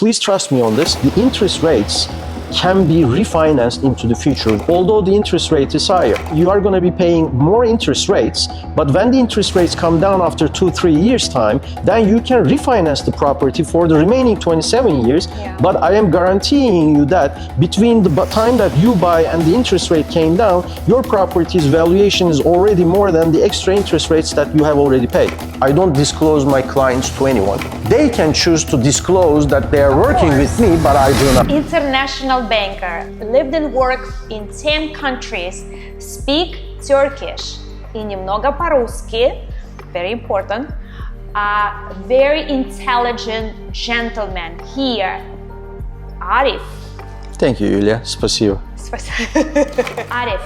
please trust me on this, the interest rates can be refinanced into the future. Although the interest rate is higher, you are going to be paying more interest rates, but when the interest rates come down after 2-3 years time, then you can refinance the property for the remaining 27 years. But I am guaranteeing you that between the time that you buy and the interest rate came down, your property's valuation is already more than the extra interest rates that you have already paid. I don't disclose my clients to anyone. They can choose to disclose that they are working with me, but I do not. International banker, lived and worked in 10 countries, speak Turkish и немного по-русски, very important, a very intelligent gentleman here, Arif. Thank you, Yulia. Spasibo. Arif,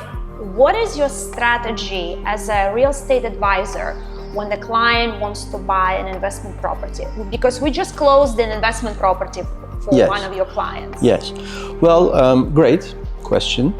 what is your strategy as a real estate advisor when the client wants to buy an investment property? Because we just closed an investment property for one of your clients. Yes. Well, great question.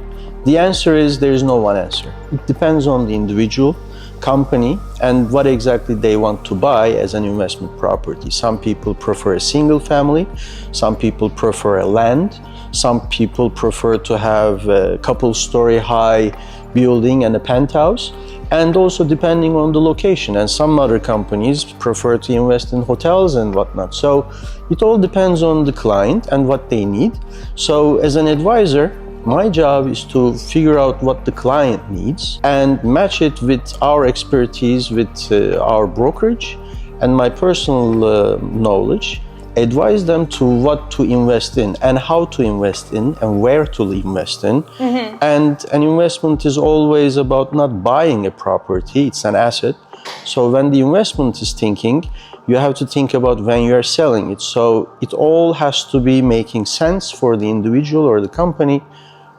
The answer is there is no one answer. It depends on the individual, company, and what exactly they want to buy as an investment property. Some people prefer a single family, some people prefer a land, some people prefer to have a couple-story high building and a penthouse, and also depending on the location. And some other companies prefer to invest in hotels and whatnot. So it all depends on the client and what they need. So as an advisor, my job is to figure out what the client needs and match it with our expertise, with our brokerage and my personal knowledge, advise them to what to invest in and how to invest in and where to invest in. Mm-hmm. And an investment is always about not buying a property, it's an asset. So when the investment is thinking, you have to think about when you are selling it. So it all has to be making sense for the individual or the company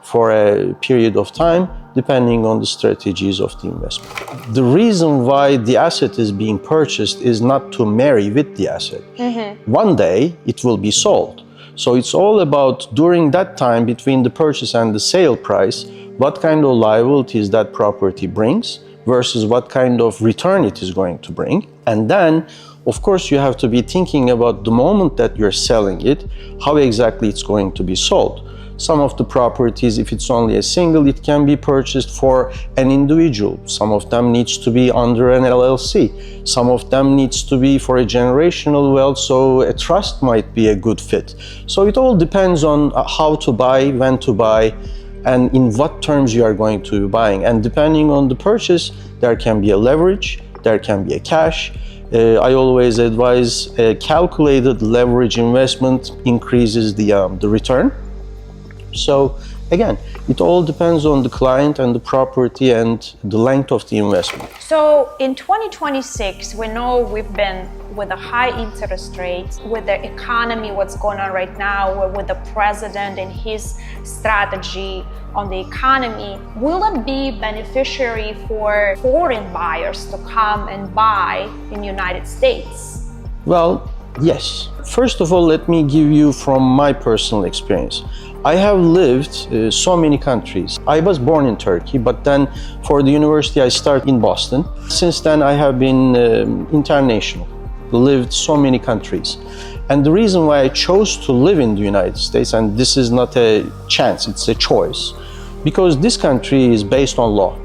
for a period of time, depending on the strategies of the investment. The reason why the asset is being purchased is not to marry with the asset. Mm-hmm. One day it will be sold. So it's all about during that time between the purchase and the sale price, what kind of liabilities that property brings versus what kind of return it is going to bring. And then, of course, you have to be thinking about the moment that you're selling it, how exactly it's going to be sold. Some of the properties, if it's only a single, it can be purchased for an individual. Some of them needs to be under an LLC. Some of them needs to be for a generational wealth, so a trust might be a good fit. So it all depends on how to buy, when to buy, and in what terms you are going to be buying. And depending on the purchase, there can be a leverage, there can be a cash. I always advise a calculated leverage investment increases the return. So again, it all depends on the client and the property and the length of the investment. So in 2026, we know we've been with a high interest rate, with the economy, what's going on right now, with the president and his strategy on the economy. Will it be beneficiary for foreign buyers to come and buy in the United States? Well, yes. First of all, let me give you from my personal experience. I have lived so many countries. I was born in Turkey, but then for the university I started in Boston. Since then I have been international, lived so many countries. And the reason why I chose to live in the United States, and this is not a chance, it's a choice, because this country is based on law.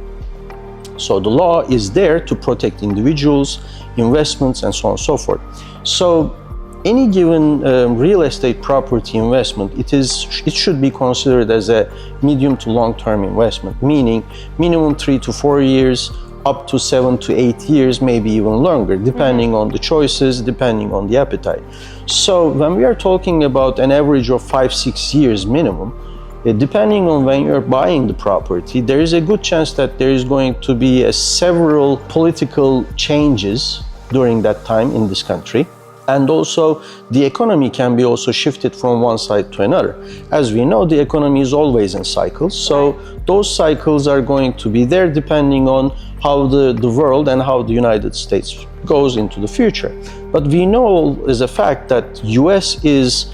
So the law is there to protect individuals, investments, and so on and so forth. So any given real estate property investment, it should be considered as a medium to long-term investment, meaning minimum 3 to 4 years, up to 7 to 8 years, maybe even longer, depending on the choices, depending on the appetite. So when we are talking about an average of 5-6 years minimum, depending on when you're buying the property, there is a good chance that there is going to be several political changes during that time in this country. And also, the economy can be also shifted from one side to another. As we know, the economy is always in cycles. So those cycles are going to be there depending on how the world and how the United States goes into the future. But we know as a fact that US is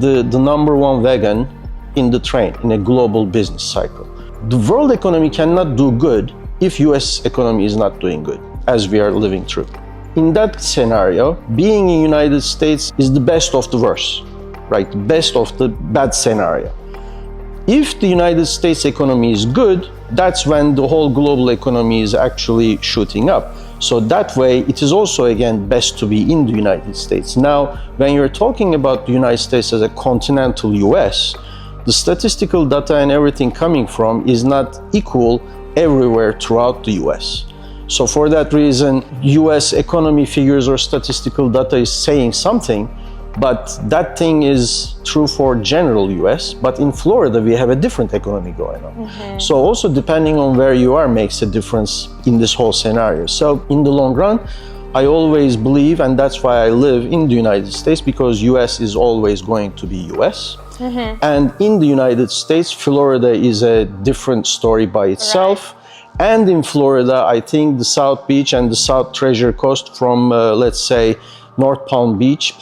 the number one wagon in the train, in a global business cycle. The world economy cannot do good if US economy is not doing good, as we are living through. In that scenario, being in the United States is the best of the worst. right? The best of the bad scenario. If the United States economy is good, that's when the whole global economy is actually shooting up. So that way, it is also, again, best to be in the United States. Now, when you're talking about the United States as a continental US, the statistical data and everything coming from is not equal everywhere throughout the US. So for that reason, US economy figures or statistical data is saying something, but that thing is true for general US, but in Florida we have a different economy going on. Mm-hmm. So also depending on where you are makes a difference in this whole scenario. So in the long run, I always believe, and that's why I live in the United States, because US is always going to be US. Mm-hmm. And in the United States, Florida is a different story by itself. Right. And in Florida, I think the South Beach and the South Treasure Coast from, let's say, North Palm Beach,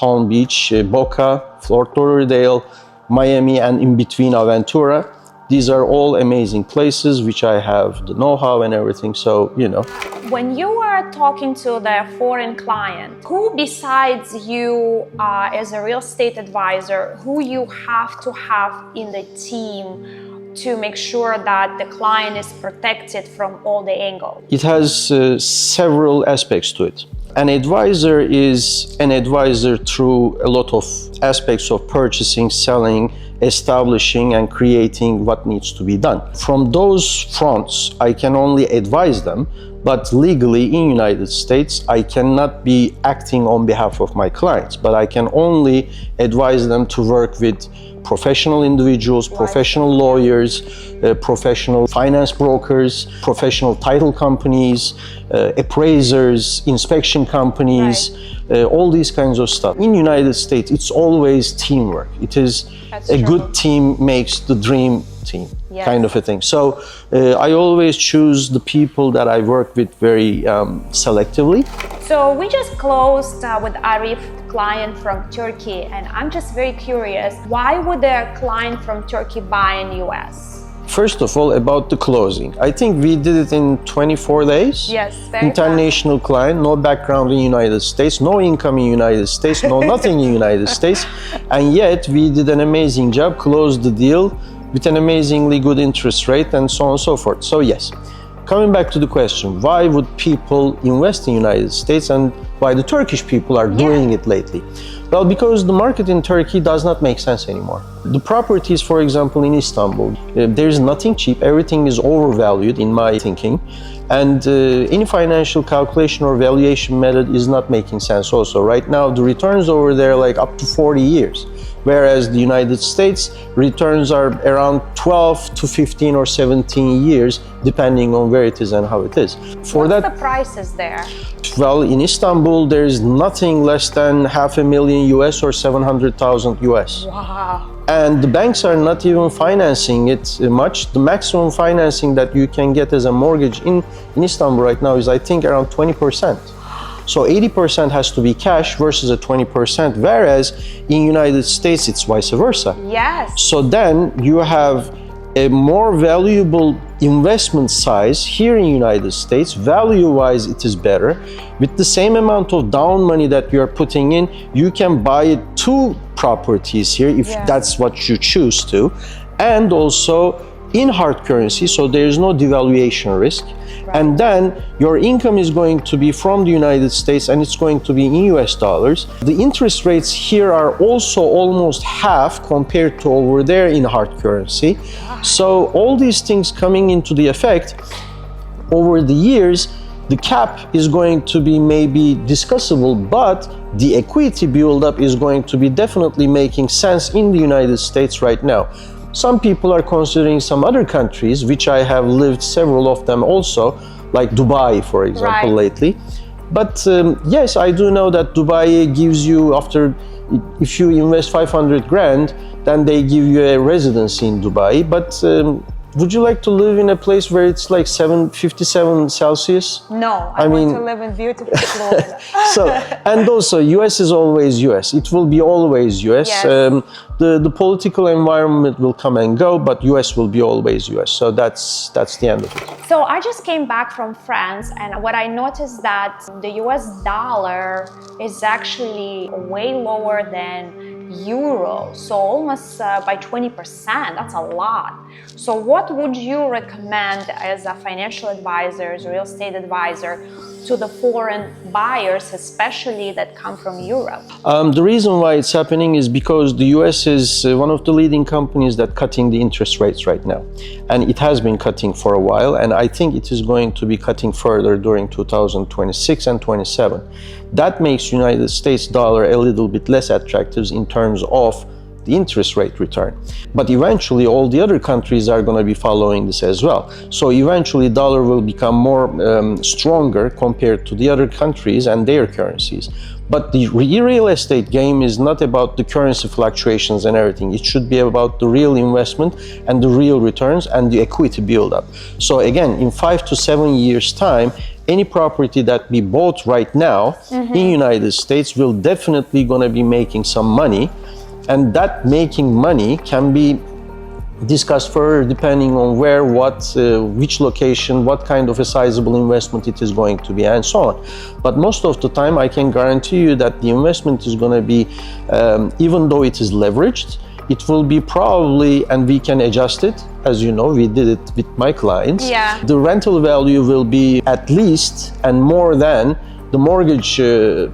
Boca, Fort Lauderdale, Miami, and in between Aventura. These are all amazing places which I have the know-how and everything, so, you know. When you are talking to the foreign client, who besides you as a real estate advisor, who you have to have in the team to make sure that the client is protected from all the angles? It has several aspects to it. An advisor is an advisor through a lot of aspects of purchasing, selling, establishing, and creating what needs to be done. From those fronts, I can only advise them, but legally in United States, I cannot be acting on behalf of my clients, but I can only advise them to work with professional individuals, professional lawyers, professional finance brokers, professional title companies, appraisers, inspection companies, all these kinds of stuff. In the United States, it's always teamwork. It is a good team makes the dream team, kind of a thing. So I always choose the people that I work with very selectively. So we just closed with Arif, client from Turkey, and I'm just very curious, why would a client from Turkey buy in US? First of all, about the closing. I think we did it in 24 days. Yes, very International fast. Client, no background in United States, no income in United States, no nothing in United States. And yet we did an amazing job, closed the deal with an amazingly good interest rate and so on and so forth. So yes, coming back to the question, why would people invest in United States and why the Turkish people are doing it lately? Well, because the market in Turkey does not make sense anymore. The properties, for example, in Istanbul, there's nothing cheap, everything is overvalued in my thinking, and any financial calculation or valuation method is not making sense also. Right now, the returns over there are like up to 40 years, whereas the United States returns are around 12 to 15 or 17 years, depending on where it is and how it is. What's the prices there? Well, in Istanbul, there's nothing less than $500,000 US or 700,000 US. Wow. And the banks are not even financing it much. The maximum financing that you can get as a mortgage in Istanbul right now is, I think, around 20%. So 80% has to be cash versus a 20%, whereas in United States, it's vice versa. Yes. So then you have a more valuable investment size here in the United States. Value-wise, it is better. With the same amount of down money that you're putting in, you can buy 2 properties here if that's what you choose to. And also in hard currency, so there is no devaluation risk. Right. And then your income is going to be from the United States and it's going to be in US dollars. The interest rates here are also almost half compared to over there in hard currency. So all these things coming into the effect, over the years, the cap is going to be maybe discussable, but the equity build-up is going to be definitely making sense in the United States right now. Some people are considering some other countries, which I have lived several of them also, like Dubai, for example, lately. But yes, I do know that Dubai gives you, if you invest 500 grand, then they give you a residency in Dubai. But would you like to live in a place where it's like 57 Celsius? No, I want to live in beautiful Florida. And also, US is always US. It will be always US. Yes. The political environment will come and go, but US will be always US. So that's the end of it. So I just came back from France, and what I noticed that the US dollar is actually way lower than euro, so almost by 20%. That's a lot. So what would you recommend as a financial advisor, as a real estate advisor, to the foreign buyers, especially that come from Europe? The reason why it's happening is because the US is one of the leading companies that cutting the interest rates right now. And it has been cutting for a while, and I think it is going to be cutting further during 2026 and 27. That makes United States dollar a little bit less attractive in terms of the interest rate return. But eventually all the other countries are going to be following this as well. So eventually dollar will become more stronger compared to the other countries and their currencies. But the real estate game is not about the currency fluctuations and everything. It should be about the real investment and the real returns and the equity build-up. So again, in 5 to 7 years' time, any property that we bought right now in United States will definitely going to be making some money. And that making money can be discussed further depending on where, what, which location, what kind of a sizable investment it is going to be, and so on. But most of the time, I can guarantee you that the investment is going to be, even though it is leveraged, it will be probably, and we can adjust it, as you know, we did it with my clients. Yeah. The rental value will be at least and more than the mortgage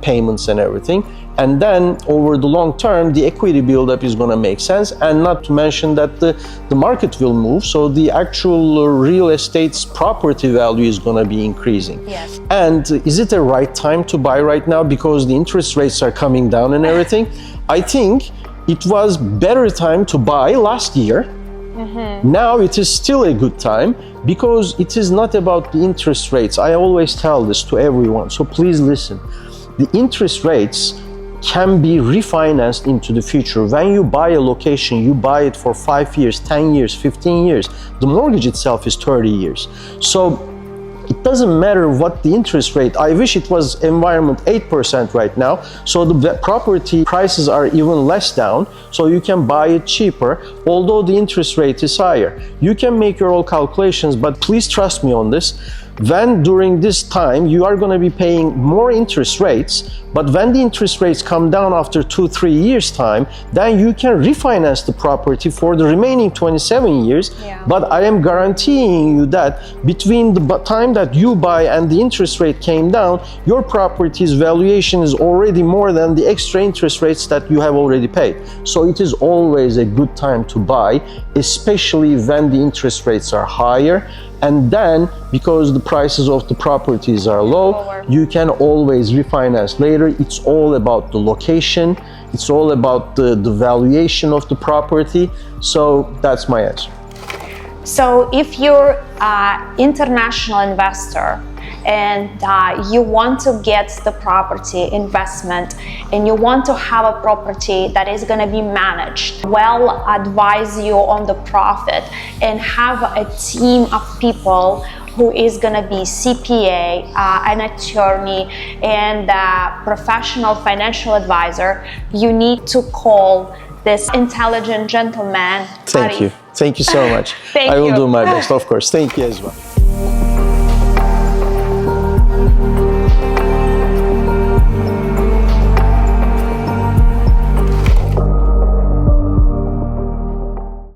payments and everything. And then over the long term, the equity buildup is going to make sense, and not to mention that the market will move, so the actual real estate's property value is going to be increasing. Yes. And is it the right time to buy right now because the interest rates are coming down and everything? I think it was better time to buy last year. Now it is still a good time because it is not about the interest rates. I always tell this to everyone, so please listen. The interest rates can be refinanced into the future. When you buy a location, you buy it for 5 years, 10 years, 15 years. The mortgage itself is 30 years. So it doesn't matter what the interest rate. I wish it was environment 8% right now, so the property prices are even less down, so you can buy it cheaper, although the interest rate is higher. You can make your own calculations, but please trust me on this. When during this time you are going to be paying more interest rates, but when the interest rates come down after 2-3 years time, then you can refinance the property for the remaining 27 years. Yeah. But I am guaranteeing you that between the time that you buy and the interest rate came down, your property's valuation is already more than the extra interest rates that you have already paid. So it is always a good time to buy, especially when the interest rates are higher. And then, because the prices of the properties are low, you can always refinance later. It's all about the location. It's all about the valuation of the property. So that's my answer. So if you're an international investor and you want to get the property investment and you want to have a property that is going to be managed, well, advise you on the profit and have a team of people who is going to be CPA, an attorney, and a professional financial advisor, you need to call this intelligent gentleman. Thank you. Thank you so much. Thank I will you. do my best, of course. Thank you as well.